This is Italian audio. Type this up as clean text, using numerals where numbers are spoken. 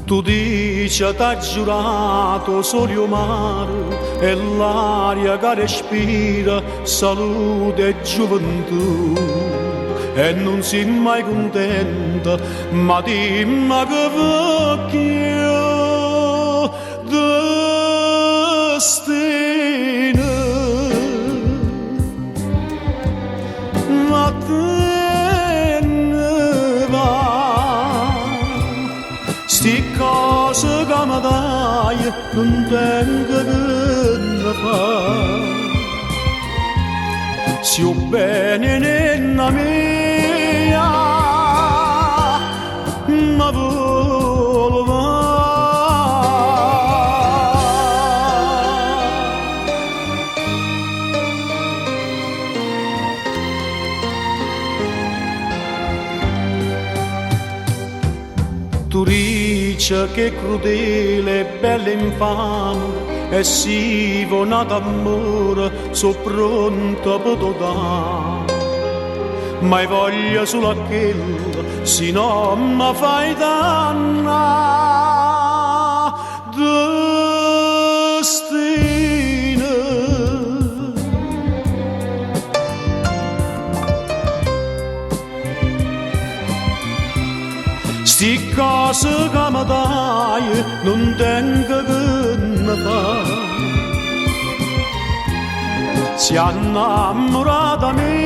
Tu dici t'ha giurato solo mare e l'aria che respira salute e gioventù e non sei mai contenta ma dimmi che vecchio destino ma te ne va sti cose che mi dai non tengo che ne fa si ho bene nella mia ma voleva tu dici che crudele e bella infame e si vona d'amore so pronto per dare ma voglio solo quello se no mi fai danno destino sti cose che mi dai non tengo che ne fa si è innamorata mia